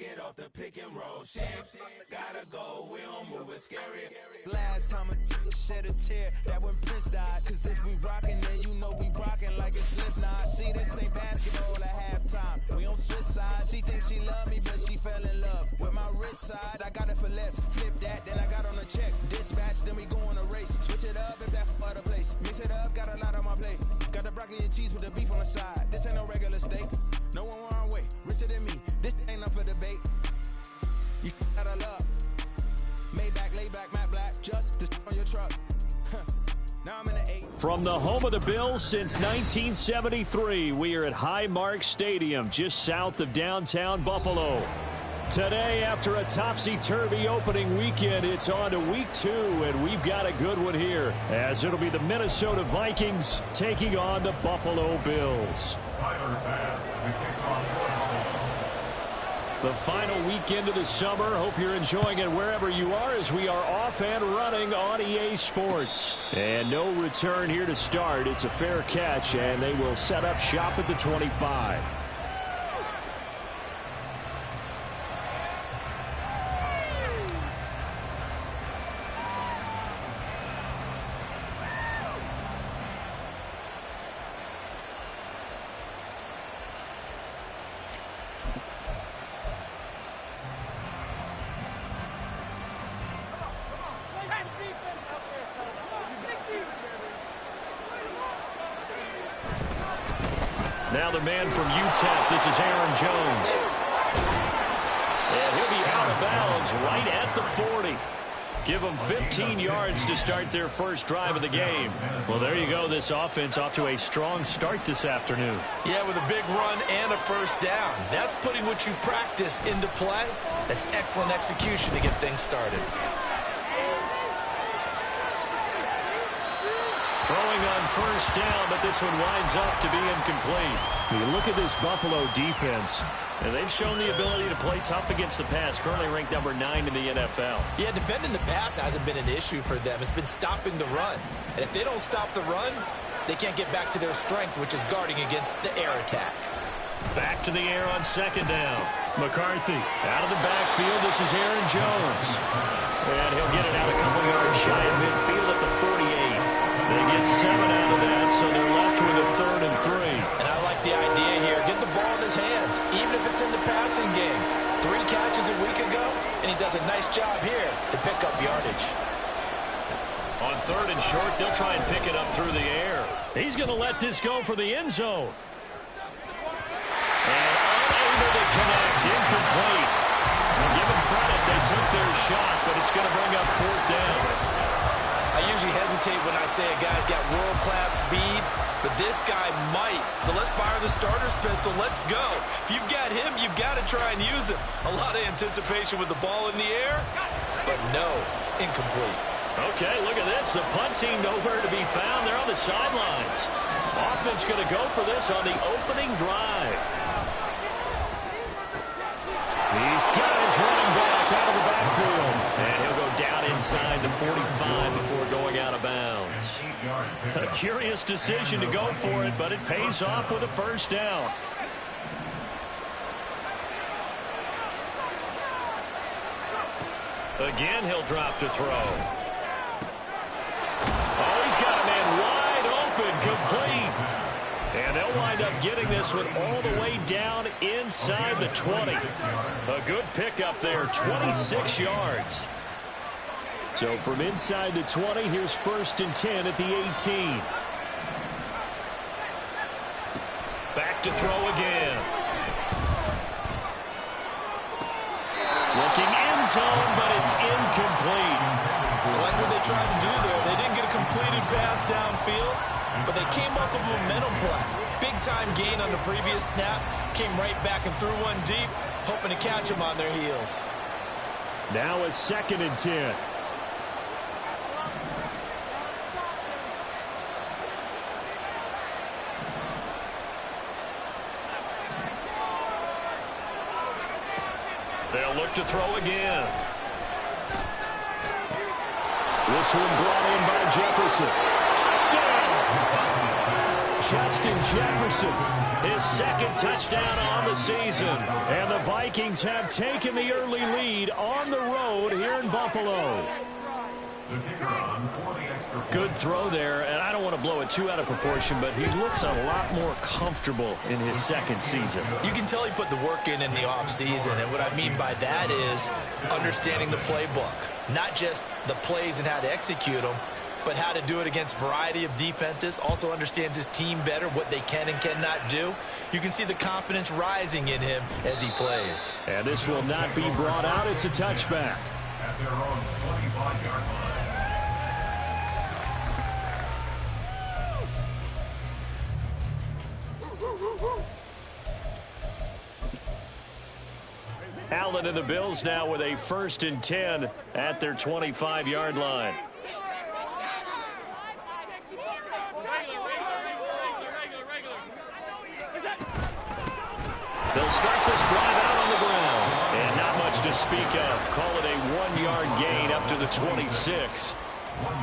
it off the pick and roll. Shit, gotta go, we don't move it scary. Last time a shed a tear, that when Prince died. Cause if we rockin', then you know we rockin' like a Slipknot. See, this ain't basketball at halftime. We on switch sides. She thinks she love me, but she fell in love with my rich side. I got it for less. Flip that, then I got on a check. Dispatch, then we go on a race. Switch it up if that other place. Mix it up, got a lot on my plate. Got the broccoli and cheese with the beef on the side. This ain't no regular steak. No one wrong way, richer than me. This ain't up for debate. You gotta love. Maybach, lay back, matte black, just to on your truck. Now I'm in the 8. From the home of the Bills since 1973, we are at Highmark Stadium, just south of downtown Buffalo. Today, after a topsy-turvy opening weekend, it's on to week 2, and we've got a good one here, as it'll be the Minnesota Vikings taking on the Buffalo Bills. The final weekend of the summer. Hope you're enjoying it wherever you are as we are off and running on EA Sports. And no return here to start. It's a fair catch, and they will set up shop at the 25. Now the man from UTEP, this is Aaron Jones. And he'll be out of bounds right at the 40. Give them 15 yards to start their first drive of the game. Well, there you go. This offense off to a strong start this afternoon. Yeah, with a big run and a first down. That's putting what you practice into play. That's excellent execution to get things started. Throwing on first down, but this one winds up to be incomplete. You look at this Buffalo defense, and they've shown the ability to play tough against the pass, currently ranked number 9 in the NFL. Yeah, defending the pass hasn't been an issue for them. It's been stopping the run. And if they don't stop the run, they can't get back to their strength, which is guarding against the air attack. Back to the air on second down. McCarthy out of the backfield. This is Aaron Jones. And he'll get it out a couple yards shy of midfield at the 48. They get 7 out of that, so they're left with a 3rd and 3. And I like the idea here. Get the ball in his hands, even if it's in the passing game. 3 catches a week ago, and he does a nice job here to pick up yardage. On 3rd and short, they'll try and pick it up through the air. He's going to let this go for the end zone. And unable to connect, incomplete. And give them credit, they took their shot, but it's going to bring up 4th down. I usually hesitate when I say a guy's got world-class speed, but this guy might. So let's fire the starter's pistol. Let's go. If you've got him, you've got to try and use him. A lot of anticipation with the ball in the air, but no, incomplete. Okay, look at this. The punt team nowhere to be found. They're on the sidelines. Offense going to go for this on the opening drive. He's got his running back out of the backfield. And he'll go down inside the 45 before going out of bounds. A curious decision to go for it, but it pays off with a first down. Again, he'll drop to throw. Oh, he's got a man wide open, complete. And they'll wind up getting this one all the way down inside the 20. A good pickup there, 26 yards. So from inside the 20, here's 1st and 10 at the 18. Back to throw again. Looking end zone, but it's incomplete. I like what they tried to do there. They didn't get a completed pass downfield, but they came off of a momentum play. Big-time gain on the previous snap. Came right back and threw one deep, hoping to catch them on their heels. Now a 2nd and 10. They'll look to throw again. This one brought in by Jefferson. Touchdown! Justin Jefferson, his second touchdown on the season. And the Vikings have taken the early lead on the road here in Buffalo. Good throw there, and I don't want to blow it too out of proportion, but he looks a lot more comfortable in his second season. You can tell he put the work in the offseason, and what I mean by that is understanding the playbook. Not just the plays and how to execute them, but how to do it against a variety of defenses. Also understands his team better, what they can and cannot do. You can see the confidence rising in him as he plays. And this will not be brought out. It's a touchback. At their own 25-yard line. Allen and the Bills now with a 1st and 10 at their 25-yard line. They'll start this drive out on the ground. And not much to speak of. Call it a 1-yard gain up to the 26.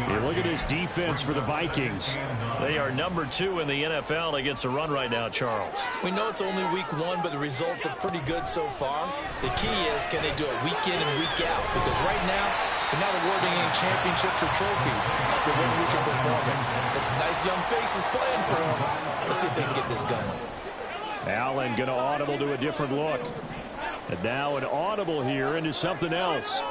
Yeah, look at this defense for the Vikings. They are number 2 in the NFL against the run right now, Charles. We know it's only week 1, but the results look pretty good so far. The key is, can they do it week in and week out? Because right now, they're not awarding any championships or trophies after 1 week of performance. Got some nice young faces playing for them. Let's see if they can get this going. Allen going to audible to a different look. And now an audible here into something else.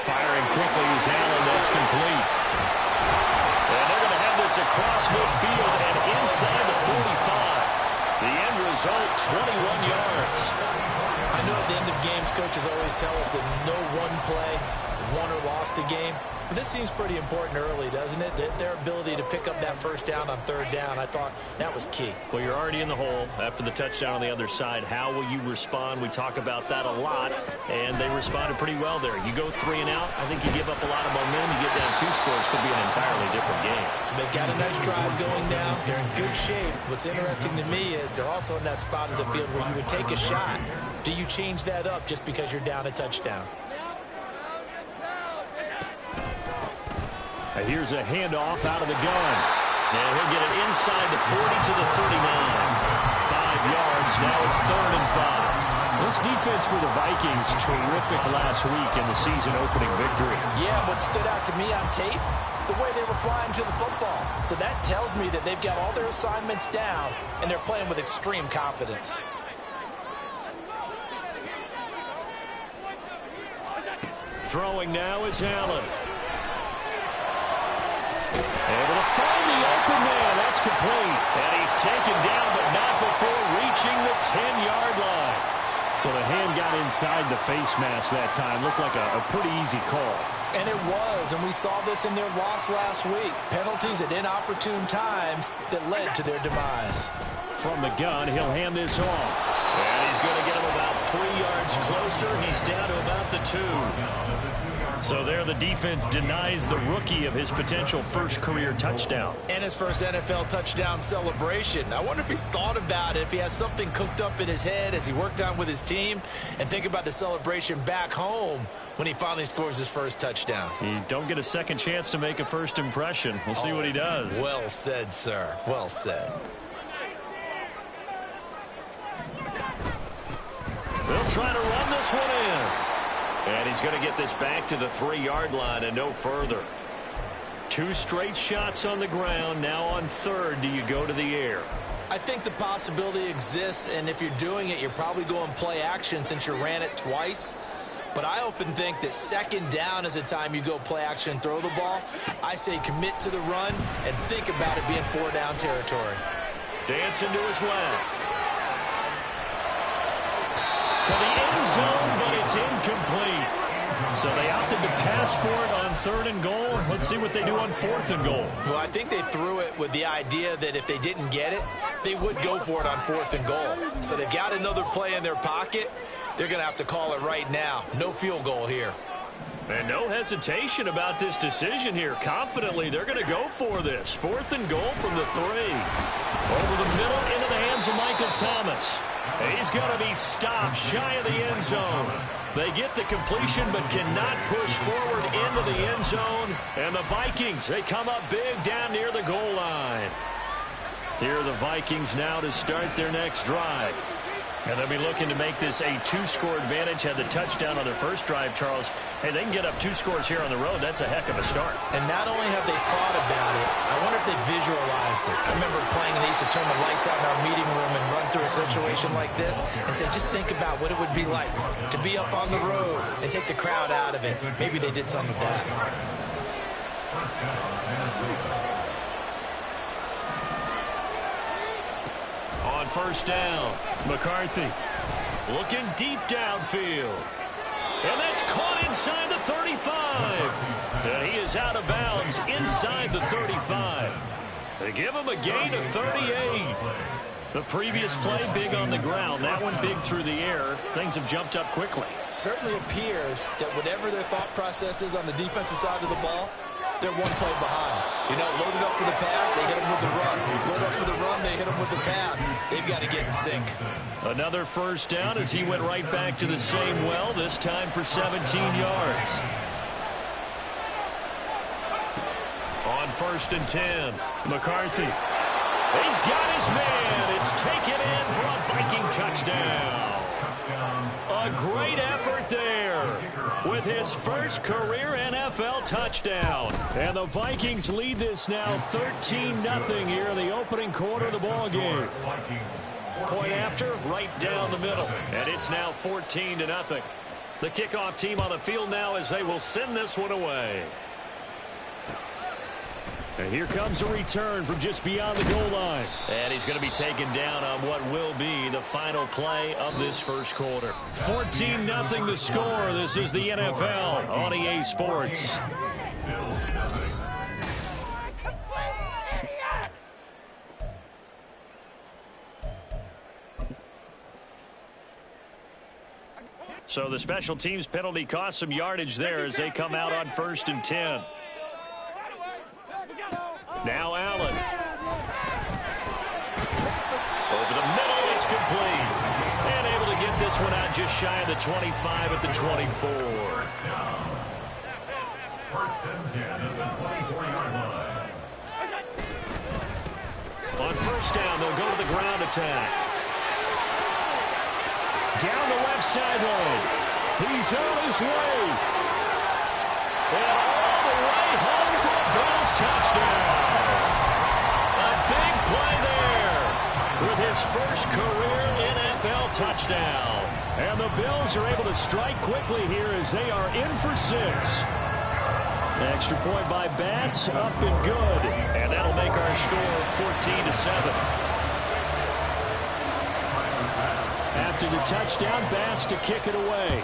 Firing quickly is Allen. That's complete. And they're going to have this across midfield and inside the 45. The end result, 21 yards. I know at the end of games, coaches always tell us that no one play won or lost a game. But this seems pretty important early, doesn't it? Their ability to pick up that first down on 3rd down, I thought that was key. Well, you're already in the hole after the touchdown on the other side. How will you respond? We talk about that a lot, and they responded pretty well there. You go 3 and out, I think you give up a lot of momentum. You get down 2 scores, could be an entirely different game. So they've got a nice drive going now. They're in good shape. What's interesting to me is they're also in that spot of the field where you would take a shot. Do you change that up just because you're down a touchdown? Here's a handoff out of the gun. And he'll get it inside the 40 to the 39. 5 yards. Now it's 3rd and 5. This defense for the Vikings, terrific last week in the season-opening victory. Yeah, what stood out to me on tape, the way they were flying to the football. So that tells me that they've got all their assignments down, and they're playing with extreme confidence. Throwing now is Allen. Able to find the open man. That's complete. And he's taken down, but not before reaching the 10-yard line. So the hand got inside the face mask that time. Looked like a pretty easy call. And it was, and we saw this in their loss last week. Penalties at inopportune times that led to their demise. From the gun, he'll hand this off. And he's going to get him about 3 yards closer. He's down to about the 2. So there the defense denies the rookie of his potential first career touchdown. And his first NFL touchdown celebration. I wonder if he's thought about it, if he has something cooked up in his head as he worked on with his team, and think about the celebration back home when he finally scores his first touchdown. You don't get a second chance to make a first impression. We'll see what he does. Well said, sir. Well said. They'll try to run this one in. And he's going to get this back to the 3-yard line and no further. 2 straight shots on the ground. Now on 3rd, do you go to the air? I think the possibility exists, and if you're doing it, you're probably going play action since you ran it twice. But I often think that 2nd down is a time you go play action and throw the ball. I say commit to the run and think about it being 4-down territory. Dancing to his left. To the end zone, but it's incomplete. So they opted to pass for it on 3rd and goal. Let's see what they do on 4th and goal. Well, I think they threw it with the idea that if they didn't get it, they would go for it on 4th and goal. So they've got another play in their pocket. They're going to have to call it right now. No field goal here. And no hesitation about this decision here. Confidently, they're going to go for this. 4th and goal from the 3. Over the middle, into the hands of Michael Thomas. He's going to be stopped shy of the end zone. They get the completion but cannot push forward into the end zone. And the Vikings, they come up big down near the goal line. Here are the Vikings now to start their next drive. And they'll be looking to make this a two-score advantage. Had the touchdown on their first drive, Charles. Hey, they can get up 2 scores here on the road. That's a heck of a start. And not only have they thought about it, I wonder if they visualized it. I remember playing, and they used to turn the lights out in our meeting room and run through a situation like this and say, just think about what it would be like to be up on the road and take the crowd out of it. Maybe they did some of that. On first down, McCarthy looking deep downfield. And that's caught inside the 35. And he is out of bounds inside the 35. They give him a gain of 38. The previous play big on the ground. That one big through the air. Things have jumped up quickly. Certainly appears that whatever their thought process is on the defensive side of the ball, they're one play behind. You know, loaded up for the pass, they hit them with the run. Loaded up for the run, they hit them with the pass. They've got to get in sync. Another first down as he went right back to the same well, this time for 17 yards. On 1st and 10, McCarthy. He's got his man. It's taken in for a Viking touchdown. A great effort there with his first career NFL touchdown. And the Vikings lead this now 13-0 here in the opening quarter of the ball game. Point after, right down the middle. And it's now 14-0. The kickoff team on the field now as they will send this one away. And here comes a return from just beyond the goal line. And he's going to be taken down on what will be the final play of this first quarter. 14-0 the score. This is the NFL on EA Sports. So the special teams penalty cost some yardage there as they come out on 1st and 10. Now Allen. Over the middle, it's complete. And able to get this one out just shy of the 25 at the 24. First and 10 at the 24-yard line. On first down, they'll go to the ground attack. Down the left sideline. He's on his way. And all the way home for a Bills touchdown. Big play there with his first career NFL touchdown. And the Bills are able to strike quickly here as they are in for 6. Extra point by Bass, up and good. And that'll make our score 14-7. After the touchdown, Bass to kick it away.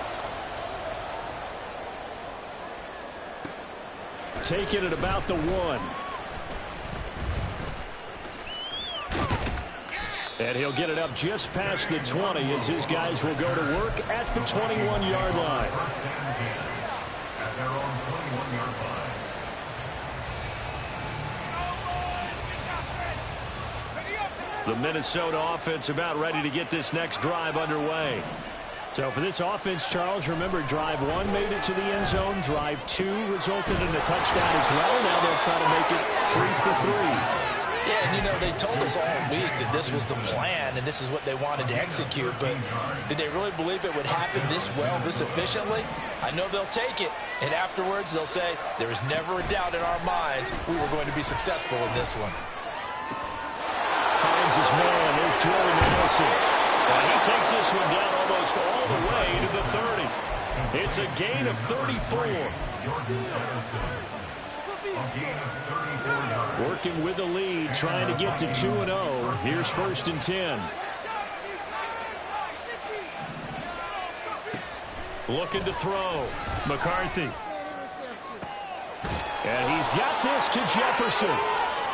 Take it at about the 1. And he'll get it up just past the 20 as his guys will go to work at the 21-yard line. At their own 21-yard line. The Minnesota offense about ready to get this next drive underway. So for this offense, Charles, remember drive 1 made it to the end zone. Drive 2 resulted in a touchdown as well. Now they'll try to make it 3 for 3. Yeah, and you know, they told us all week that this was the plan and this is what they wanted to execute, but did they really believe it would happen this well, this efficiently? I know they'll take it, and afterwards they'll say, there was never a doubt in our minds we were going to be successful in this one. Finds his man. There's Jordan Nelson. And he takes this one down almost all the way to the 30. It's a gain of 34. Working with the lead, trying to get to 2-0. Here's 1st and 10. Looking to throw. McCarthy. And he's got this to Jefferson.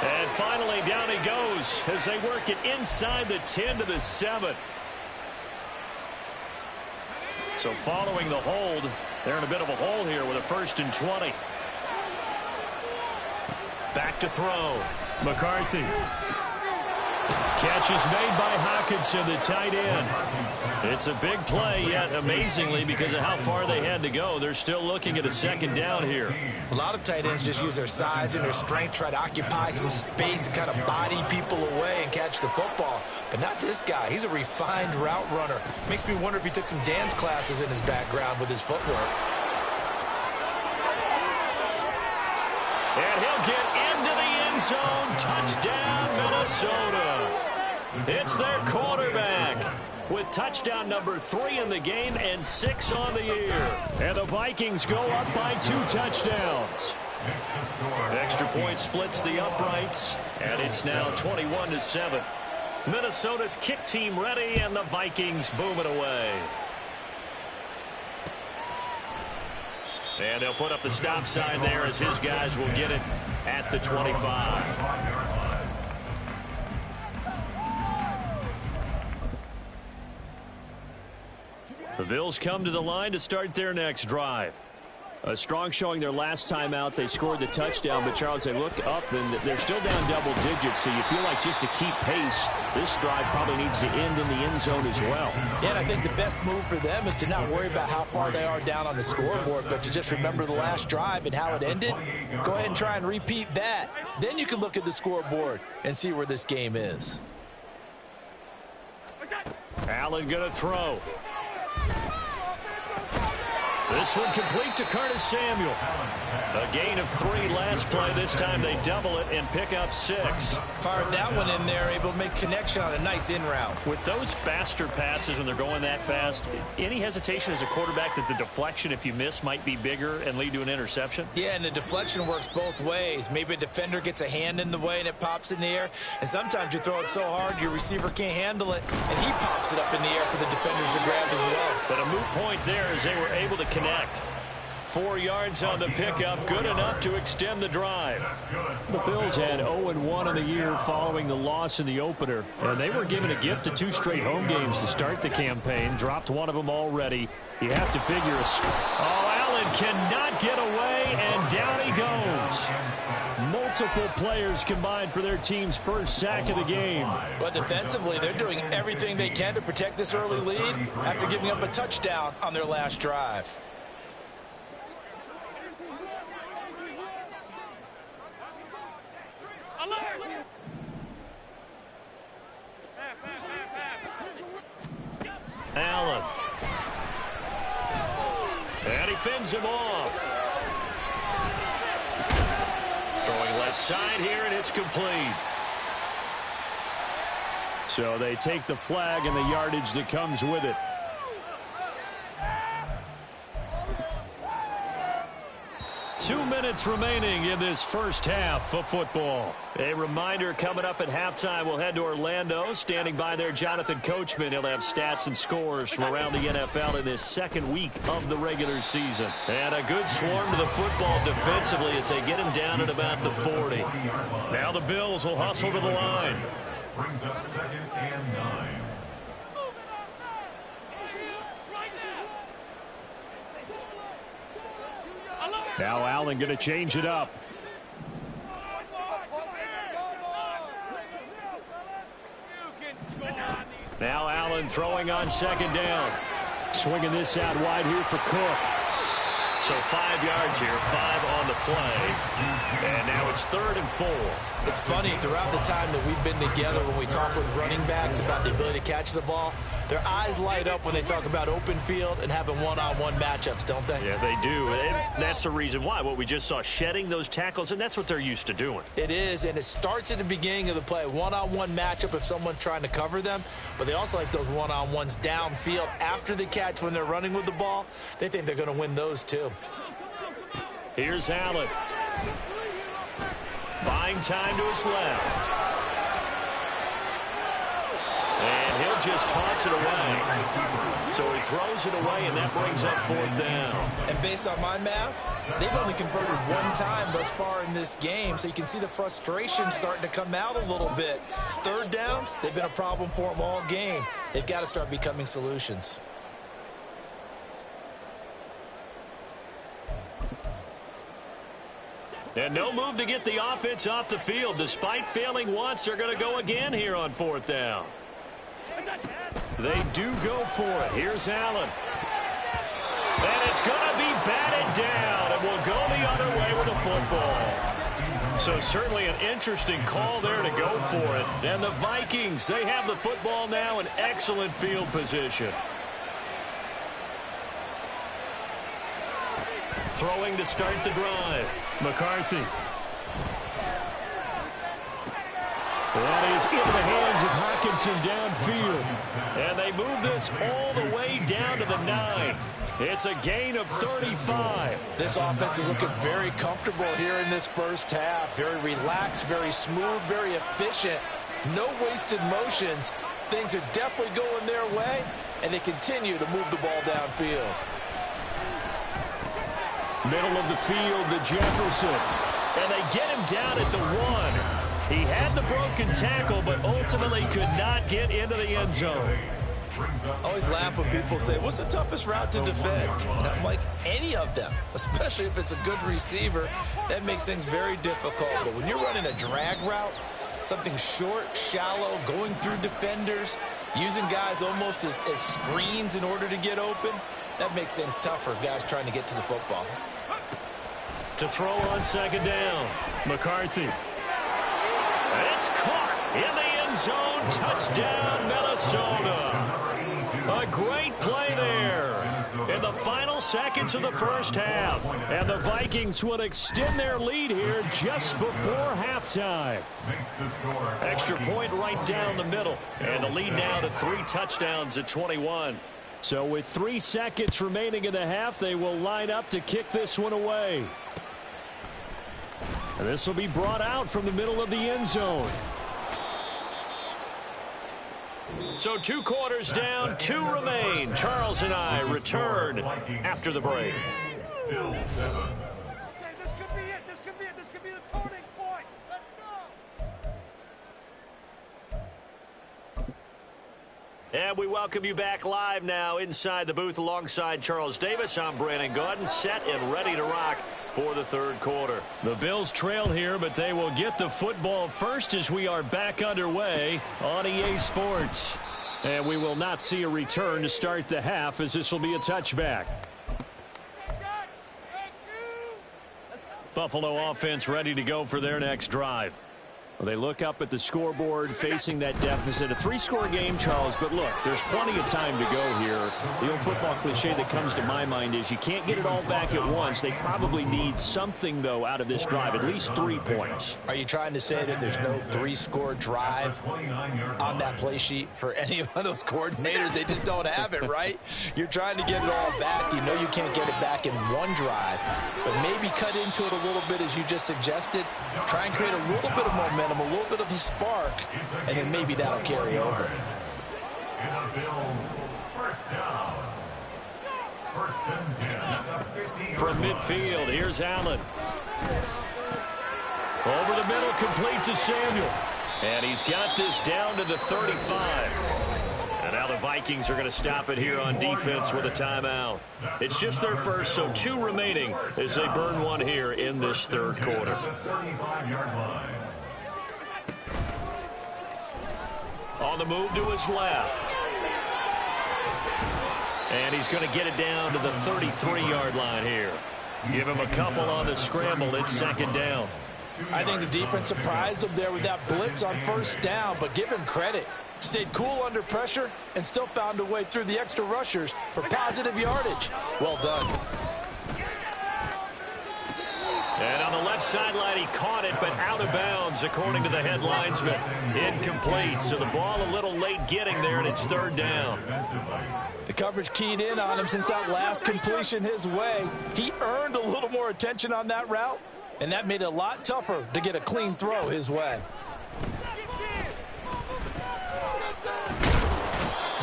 And finally down he goes as they work it inside the 10 to the 7. So following the hold, they're in a bit of a hole here with a 1st and 20. Back to throw. McCarthy. Catch is made by Hockenson, the tight end. It's a big play, yet amazingly, because of how far they had to go, they're still looking at a second down here. A lot of tight ends just use their size and their strength, try to occupy some space and kind of body people away and catch the football. But not this guy. He's a refined route runner. Makes me wonder if he took some dance classes in his background with his footwork. And he'll get into the end zone. Touchdown, Minnesota. It's their quarterback with touchdown number 3 in the game and 6 on the year. And the Vikings go up by 2 touchdowns. Extra point splits the uprights, and it's now 21-7. Minnesota's kick team ready, and the Vikings boom it away. And they'll put up the stop sign there as his guys will get it at the 25. The Bills come to the line to start their next drive. A strong showing their last time out. They scored the touchdown, but Charles, they look up and they're still down double digits, so you feel like just to keep pace, this drive probably needs to end in the end zone as well. Yeah, and I think the best move for them is to not worry about how far they are down on the scoreboard, but to just remember the last drive and how it ended. Go ahead and try and repeat that. Then you can look at the scoreboard and see where this game is. Allen going to throw. This one complete to Curtis Samuel. A gain of 3 last play. This time they double it and pick up 6. Fired that one in there, able to make connection on a nice in route. With those faster passes when they're going that fast, any hesitation as a quarterback that the deflection, if you miss, might be bigger and lead to an interception? Yeah, and the deflection works both ways. Maybe a defender gets a hand in the way and it pops in the air. And sometimes you throw it so hard your receiver can't handle it, and he pops it up in the air for the defenders to grab as well. But a moot point there as they were able to connect. 4 yards on the pickup, good enough to extend the drive. The Bills had 0-1 in the year following the loss in the opener, and they were given a gift of 2 straight home games to start the campaign. Dropped one of them already. You have to figure Allen cannot get away, and down he goes. Multiple players combined for their team's first sack of the game. But defensively, they're doing everything they can to protect this early lead after giving up a touchdown on their last drive. Allen. And he fends him off. Throwing left side here, and it's complete. So they take the flag and the yardage that comes with it. Two minutes remaining in this first half of football. A reminder, coming up at halftime, we'll head to Orlando. Standing by there, Jonathan Coachman. He'll have stats and scores from around the NFL in this second week of the regular season. And a good swarm to the football defensively as they get him down at about the 40. Now the Bills will hustle to the line. Brings up 2nd and 9. Now Allen going to change it up. Now Allen throwing on 2nd down. Swinging this out wide here for Cook. So 5 yards here, 5 on the play. And now it's 3rd and 4. It's funny, throughout the time that we've been together, when we talk with running backs about the ability to catch the ball, their eyes light up when they talk about open field and having one-on-one matchups, don't they? Yeah, they do. And that's the reason why. What we just saw, shedding those tackles, and that's what they're used to doing. It is, and it starts at the beginning of the play. One-on-one matchup if someone's trying to cover them, but they also like those one-on-ones downfield after the catch when they're running with the ball. They think they're going to win those too. Here's Allen. Buying time to his left. And he'll just toss it away. So he throws it away, and that brings up 4th down. And based on my math, they've only converted 1 time thus far in this game, so you can see the frustration starting to come out a little bit. 3rd downs, they've been a problem for them all game. They've got to start becoming solutions. And no move to get the offense off the field. Despite failing once, they're going to go again here on 4th down. They do go for it. Here's Allen. And it's going to be batted down, and will go the other way with the football. So certainly an interesting call there to go for it. And the Vikings, they have the football now in excellent field position. Throwing to start the drive. McCarthy. That is into the hands of Hockenson downfield. And they move this all the way down to the 9. It's a gain of 35. This offense is looking very comfortable here in this first half. Very relaxed, very smooth, very efficient. No wasted motions. Things are definitely going their way, and they continue to move the ball downfield. Middle of the field to Jefferson. And they get him down at the 1. He had the broken tackle, but ultimately could not get into the end zone. I always laugh when people say, what's the toughest route to defend? And I'm like, any of them, especially if it's a good receiver. That makes things very difficult. But when you're running a drag route, something short, shallow, going through defenders, using guys almost as screens in order to get open, that makes things tougher, guys trying to get to the football. To throw on 2nd down, McCarthy. It's caught in the end zone. Touchdown, Minnesota. A great play there in the final seconds of the first half. And the Vikings would extend their lead here just before halftime. Extra point right down the middle. And the lead now to 3 touchdowns at 21. So with 3 seconds remaining in the half, they will line up to kick this one away. And this will be brought out from the middle of the end zone. So 2 quarters down, 2 remain. Charles and I return after the break. Okay, this could be it. This could be it. This could be the turning point. Let's go. And we welcome you back live now inside the booth alongside Charles Davis. I'm Brandon Gaudin, set and ready to rock for the 3rd quarter. The Bills trail here, but they will get the football first as we are back underway on EA Sports. And we will not see a return to start the half, as this will be a touchback. Buffalo offense ready to go for their next drive. Well, they look up at the scoreboard facing that deficit. A 3-score game, Charles, but look, there's plenty of time to go here. The old football cliche that comes to my mind is you can't get it all back at once. They probably need something, though, out of this drive, at least 3 points. Are you trying to say that there's no 3-score drive on that play sheet for any of those coordinators? They just don't have it, right? You're trying to get it all back. You know you can't get it back in one drive, but maybe cut into it a little bit as you just suggested. Try and create a little bit of momentum, a little bit of a spark, and then maybe that'll carry over. From midfield, here's Allen. Over the middle, complete to Samuel. And he's got this down to the 35. And now the Vikings are going to stop it here on defense with a timeout. It's just their first, so 2 remaining as they burn 1 here in this 3rd quarter. On the move to his left. And he's going to get it down to the 33-yard line here. Give him a couple on the scramble. It's 2nd down. I think the defense surprised him there with that blitz on 1st down, but give him credit. Stayed cool under pressure and still found a way through the extra rushers for positive yardage. Well done. And on the left sideline, he caught it, but out of bounds, according to the head linesman. Incomplete, so the ball a little late getting there, and it's 3rd down. The coverage keyed in on him since that last completion his way. He earned a little more attention on that route, and that made it a lot tougher to get a clean throw his way.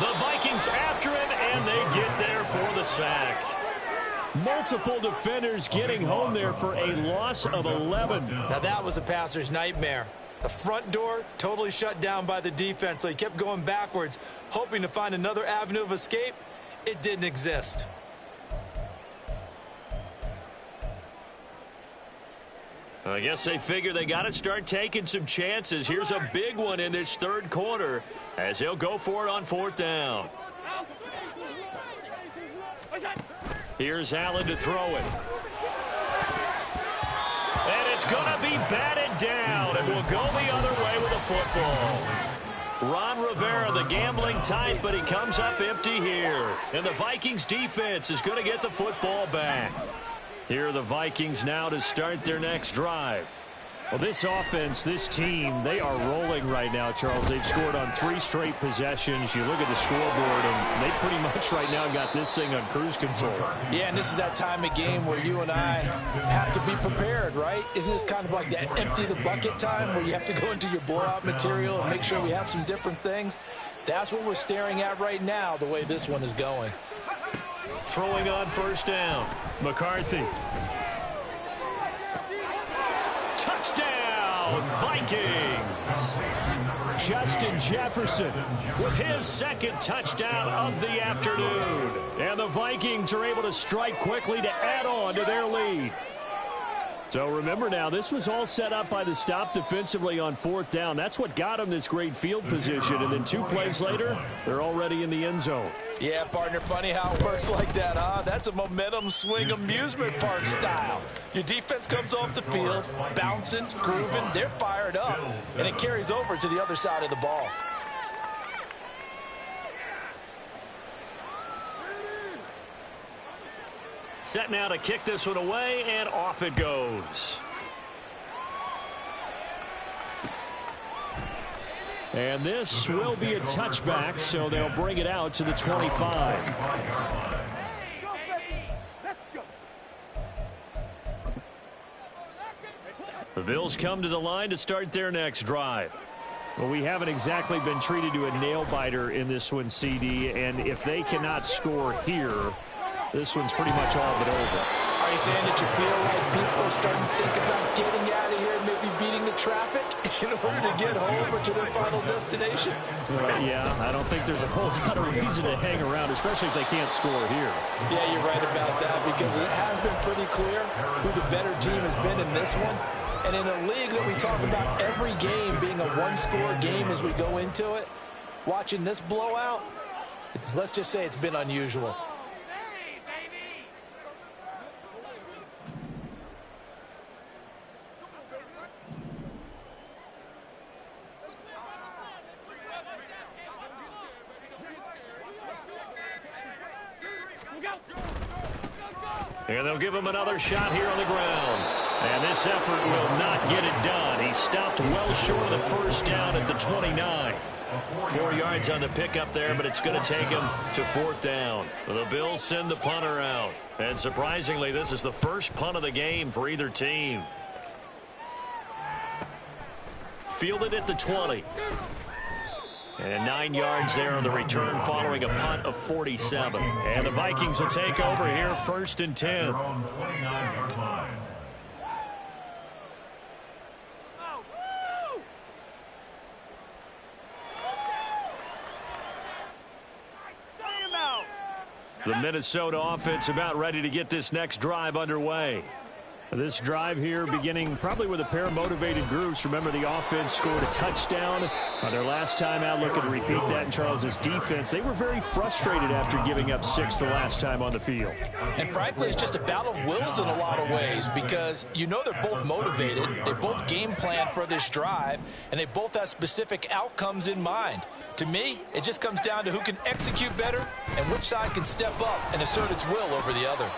The Vikings after him, and they get there for the sack. Multiple defenders getting home there for a loss of 11. Now that was a passer's nightmare. The front door totally shut down by the defense, so he kept going backwards, hoping to find another avenue of escape. It didn't exist. I guess they figure they got to start taking some chances. Here's a big one in this third quarter as they'll go for it on fourth down. Here's Allen to throw it. And it's going to be batted down, and will go the other way with a football. Ron Rivera, the gambling type, but he comes up empty here. And the Vikings defense is going to get the football back. Here are the Vikings now to start their next drive. Well, this offense, this team, they are rolling right now, Charles. They've scored on 3 straight possessions. You look at the scoreboard, and they pretty much right now got this thing on cruise control. Yeah, and this is that time of game where you and I have to be prepared, right? Isn't this kind of like that empty the bucket time where you have to go into your blowout material and make sure we have some different things? That's what we're staring at right now, the way this one is going. Throwing on first down. McCarthy. Touchdown, Vikings. Justin Jefferson with his second touchdown of the afternoon. And the Vikings are able to strike quickly to add on to their lead. So remember now, this was all set up by the stop defensively on fourth down. That's what got them this great field position. And then 2 plays later, they're already in the end zone. Yeah, partner, funny how it works like that, huh? That's a momentum swing amusement park style. Your defense comes off the field, bouncing, grooving, they're fired up, and it carries over to the other side of the ball. Set now to kick this one away, and off it goes. And this will be a touchback, so they'll bring it out to the 25. The Bills come to the line to start their next drive. Well, we haven't exactly been treated to a nail-biter in this one, CD, and if they cannot score here, this one's pretty much all but over. Are you saying that you feel like people are starting to think about getting out of here and maybe beating the traffic in order to get home or to their final destination? Well, yeah, I don't think there's a whole lot of reason to hang around, especially if they can't score here. Yeah, you're right about that, because it has been pretty clear who the better team has been in this one. And in a league that we talk about every game being a one-score game as we go into it, watching this blowout, let's just say it's been unusual. And they'll give him another shot here on the ground. And this effort will not get it done. He stopped well short of the first down at the 29. 4 yards on the pickup there, but it's going to take him to fourth down. The Bills send the punter out. And surprisingly, this is the first punt of the game for either team. Fielded at the 20. And 9 yards there on the return following a punt of 47. And the Vikings will take over here first and 10. The Minnesota offense about ready to get this next drive underway. This drive here beginning probably with a pair of motivated groups. Remember, the offense scored a touchdown on their last time out. Looking to repeat that in Charles's defense. They were very frustrated after giving up 6 the last time on the field. And frankly, it's just a battle of wills in a lot of ways, because you know they're both motivated. They both game plan for this drive, and they both have specific outcomes in mind. To me, it just comes down to who can execute better and which side can step up and assert its will over the other.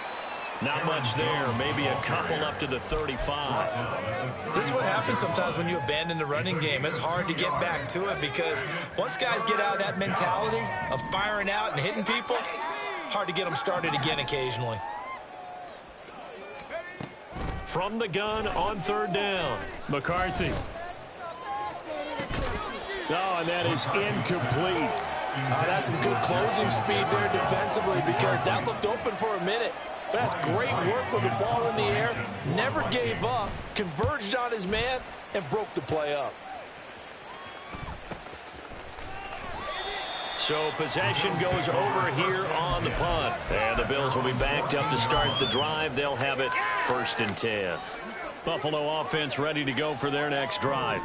Not much there. Maybe a couple up to the 35. This is what happens sometimes when you abandon the running game. It's hard to get back to it, because once guys get out of that mentality of firing out and hitting people, hard to get them started again occasionally. From the gun on third down, McCarthy. Oh, and that is incomplete. That's some good closing speed there defensively, because that looked open for a minute. That's great work with the ball in the air. Never gave up, converged on his man, and broke the play up. So possession goes over here on the punt. And the Bills will be backed up to start the drive. They'll have it first and 10. Buffalo offense ready to go for their next drive.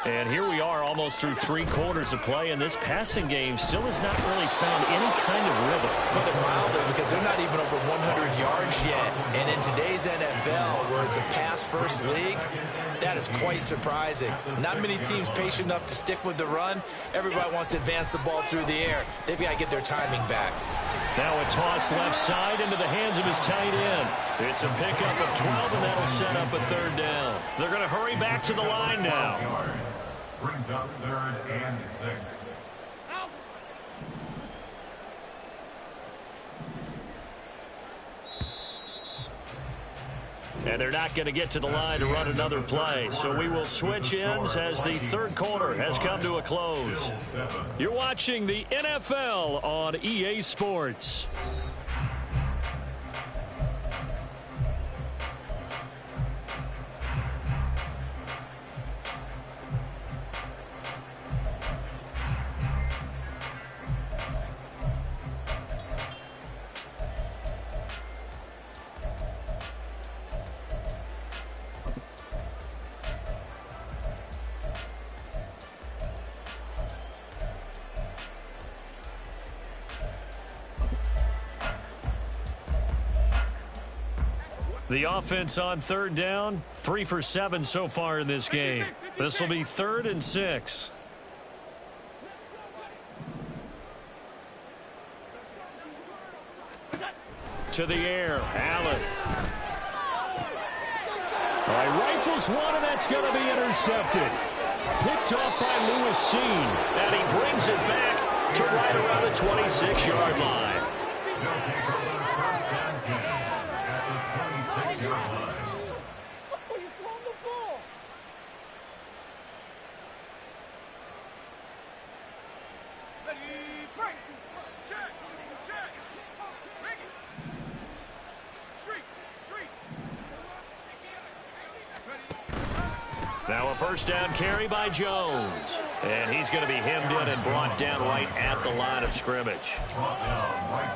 And here we are almost through 3 quarters of play, and this passing game still has not really found any kind of rhythm. Put it mildly, because they're not even over 100 yards yet. And in today's NFL, where it's a pass-first league, that is quite surprising. Not many teams patient enough to stick with the run. Everybody wants to advance the ball through the air. They've got to get their timing back. Now a toss left side into the hands of his tight end. It's a pickup of 12, and that'll set up a 3rd down. They're going to hurry back to the line now. Brings up 3rd and 6. And they're not going to get to the line to run another play. So we will switch ends as the 3rd quarter has come to a close. You're watching the NFL on EA Sports. The offense on 3rd down, 3 for 7 so far in this game. This will be 3rd and 6. To the air, Allen. All right, rifles one, and that's going to be intercepted. Picked off by Lewis Seen, and he brings it back to right around the 26-yard line. They'll take over 1st and 10 at the 26-yard line. Oh, you throwing the ball. Ready, break. Check. Bring it. Street. Now a 1st down carry by Jones. And he's going to be hemmed in and brought down right at the line of scrimmage.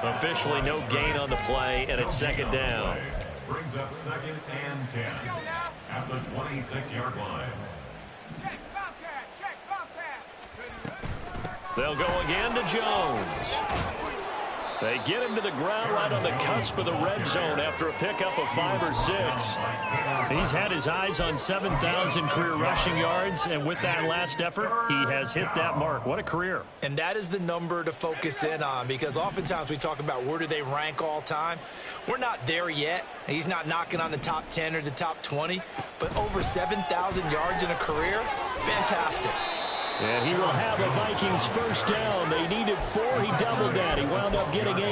Officially no gain on the play, and it's 2nd down. Brings up 2nd and 10 at the 26-yard line. Check, Bobcat. They'll go again to Jones. They get him to the ground right on the cusp of the red zone after a pickup of 5 or 6. He's had his eyes on 7,000 career rushing yards, and with that last effort, he has hit that mark. What a career. And that is the number to focus in on, because oftentimes we talk about where do they rank all time. We're not there yet. He's not knocking on the top 10 or the top 20, but over 7,000 yards in a career, fantastic. And he will have a Vikings 1st down. They needed 4. He doubled that. He wound up getting 8.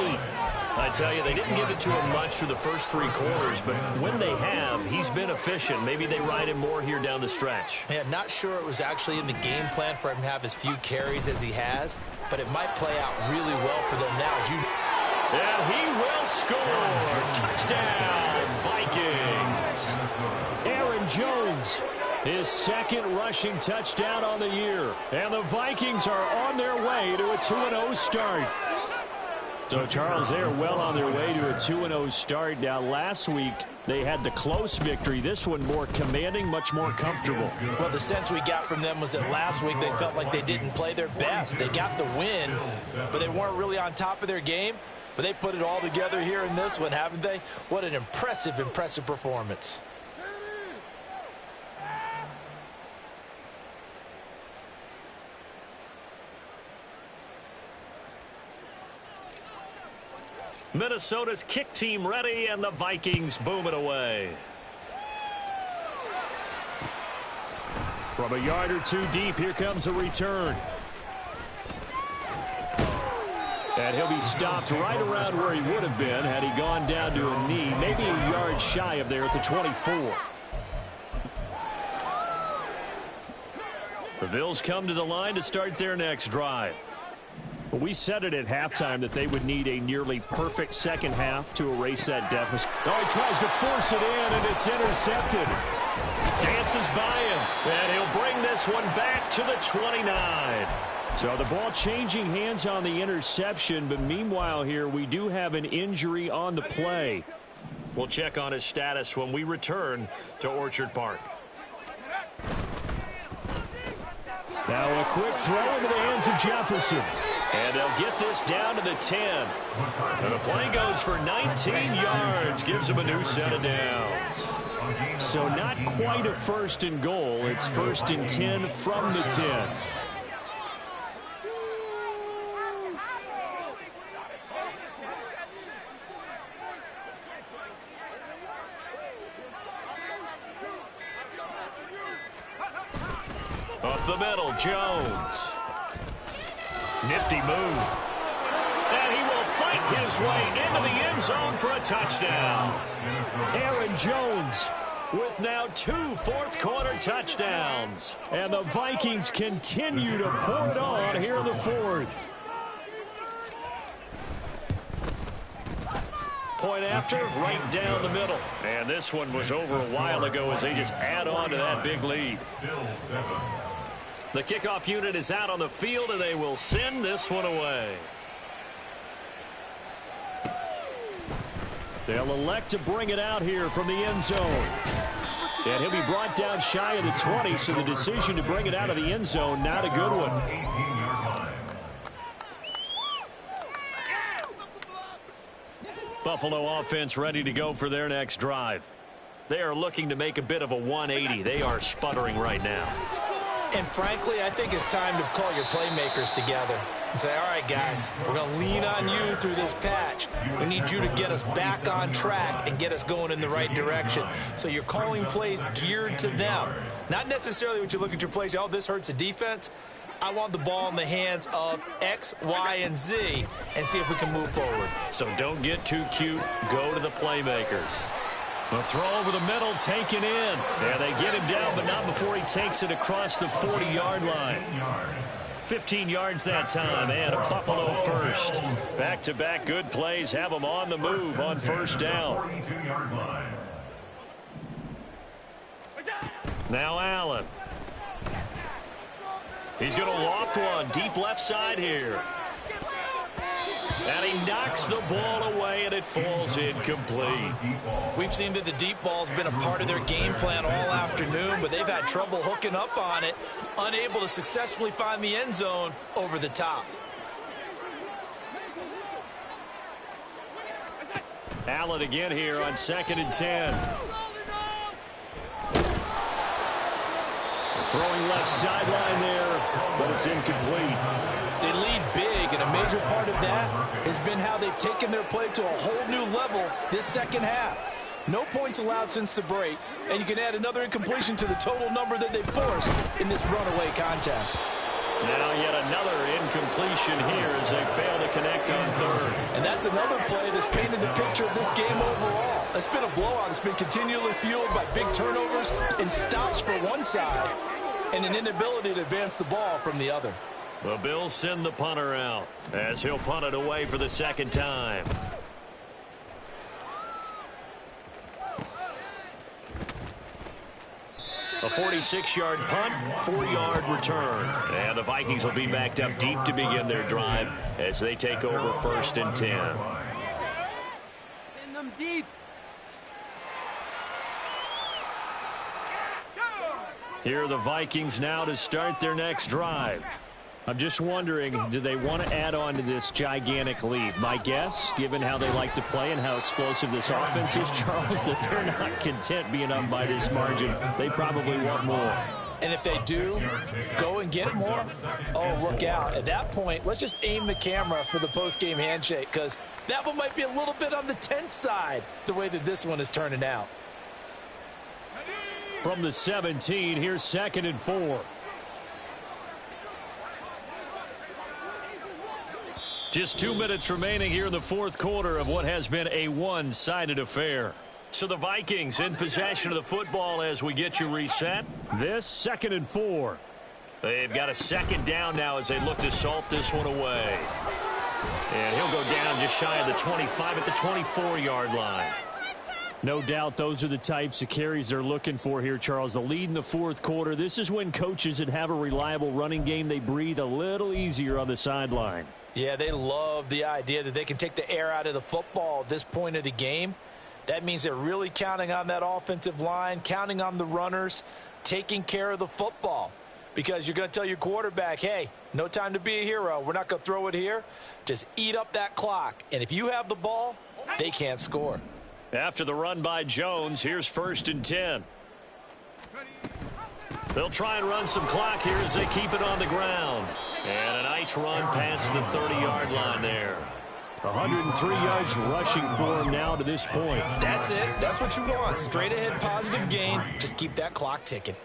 I tell you, they didn't give it to him much through the first 3 quarters, but when they have, he's been efficient. Maybe they ride him more here down the stretch. Yeah, not sure it was actually in the game plan for him to have as few carries as he has, but it might play out really well for them now. And he will score. Touchdown, Vikings. Aaron Jones, his 2nd rushing touchdown on the year. And the Vikings are on their way to a 2-0 start. So, Charles, they're well on their way to a 2-0 start. Now, last week, they had the close victory. This one more commanding, much more comfortable. Well, the sense we got from them was that last week they felt like they didn't play their best. They got the win, but they weren't really on top of their game. But they put it all together here in this one, haven't they? What an impressive performance. Minnesota's kick team ready, and the Vikings boom it away. From a yard or 2 deep, here comes a return. And he'll be stopped right around where he would have been had he gone down to a knee, maybe a yard shy of there at the 24. The Bills come to the line to start their next drive. But we said it at halftime that they would need a nearly perfect second half to erase that deficit. Oh, he tries to force it in, and it's intercepted. Dances by him, and he'll bring this one back to the 29. So the ball changing hands on the interception, but meanwhile here we do have an injury on the play. We'll check on his status when we return to Orchard Park. Now a quick throw into the hands of Jefferson. And they'll get this down to the 10. And the play goes for 19 yards. Gives them a new set of downs. So not quite a first and goal. It's first and 10 from the 10. Up the middle, Jones. Nifty move. And he will fight his way into the end zone for a touchdown. Aaron Jones with now 2 fourth-quarter touchdowns. And the Vikings continue to pour it on here in the fourth. Point after, right down the middle. And this one was over a while ago as they just add on to that big lead. The kickoff unit is out on the field, and they will send this one away. They'll elect to bring it out here from the end zone. And he'll be brought down shy of the 20, so the decision to bring it out of the end zone, not a good one. Buffalo offense ready to go for their next drive. They are looking to make a bit of a 180. They are sputtering right now. And frankly, I think it's time to call your playmakers together and say, all right, guys, we're going to lean on you through this patch. We need you to get us back on track and get us going in the right direction. So you're calling plays geared to them. Not necessarily when you look at your plays, oh, this hurts the defense. I want the ball in the hands of X, Y, and Z and see if we can move forward. So don't get too cute. Go to the playmakers. The throw over the middle, taken in. Yeah, they get him down, but not before he takes it across the 40-yard line. 15 yards that time, and a Buffalo first. Back-to-back good plays have them on the move on first down. Now Allen. He's going to loft one deep left side here. And he knocks the ball away, and it falls incomplete. We've seen that the deep ball's been a part of their game plan all afternoon, but they've had trouble hooking up on it, unable to successfully find the end zone over the top. Allen again here on 2nd and 10. Throwing left sideline there, but it's incomplete. They lead big, and a major part of that has been how they've taken their play to a whole new level this second half. No points allowed since the break, and you can add another incompletion to the total number that they forced in this runaway contest. Now yet another incompletion here as they fail to connect on third. And that's another play that's painted the picture of this game overall. It's been a blowout. It's been continually fueled by big turnovers and stops for one side and an inability to advance the ball from the other. The Bills send the punter out as he'll punt it away for the second time. A 46-yard punt, 4-yard return. And the Vikings will be backed up deep to begin their drive as they take over 1st and 10. In them deep. Here are the Vikings now to start their next drive. I'm just wondering, do they want to add on to this gigantic lead? My guess, given how they like to play and how explosive this offense is, Charles, that they're not content being up by this margin. They probably want more. And if they do, go and get more, oh, look out. At that point, let's just aim the camera for the post-game handshake, because that one might be a little bit on the tense side, the way that this one is turning out. From the 17, here's 2nd and 4. Just 2 minutes remaining here in the fourth quarter of what has been a one-sided affair. So the Vikings in possession of the football as we get you reset. This 2nd and 4. They've got a second down now as they look to salt this one away. And he'll go down just shy of the 25 at the 24-yard line. No doubt those are the types of carries they're looking for here, Charles. The lead in the fourth quarter. This is when coaches that have a reliable running game, they breathe a little easier on the sideline. Yeah, they love the idea that they can take the air out of the football at this point of the game. That means they're really counting on that offensive line, counting on the runners, taking care of the football. Because you're going to tell your quarterback, hey, no time to be a hero. We're not going to throw it here. Just eat up that clock. And if you have the ball, they can't score. After the run by Jones, here's 1st and 10. They'll try and run some clock here as they keep it on the ground. And a nice run past the 30-yard line there. 103 yards rushing for him now to this point. That's it. That's what you want. Straight ahead positive gain. Just keep that clock ticking.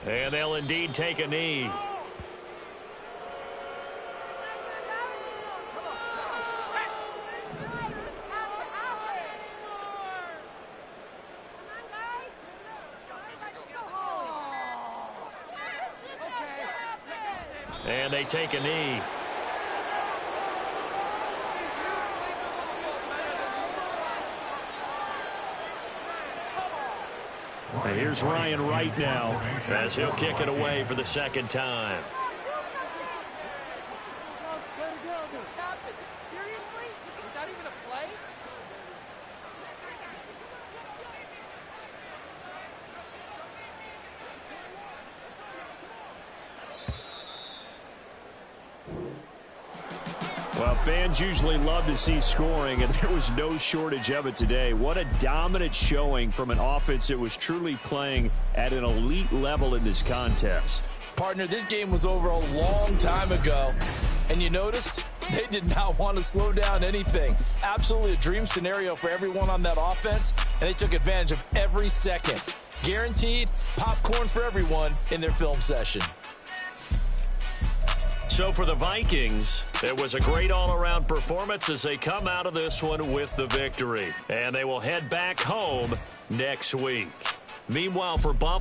And they'll indeed take a knee. And they take a knee. And here's Ryan Wright now as he'll kick it away for the 2nd time. Well, fans usually love to see scoring, and there was no shortage of it today. What a dominant showing from an offense that was truly playing at an elite level in this contest. Partner, this game was over a long time ago, and you noticed they did not want to slow down anything. Absolutely a dream scenario for everyone on that offense, and they took advantage of every second. Guaranteed popcorn for everyone in their film session. So for the Vikings, it was a great all-around performance as they come out of this one with the victory. And they will head back home next week. Meanwhile, for Buffalo,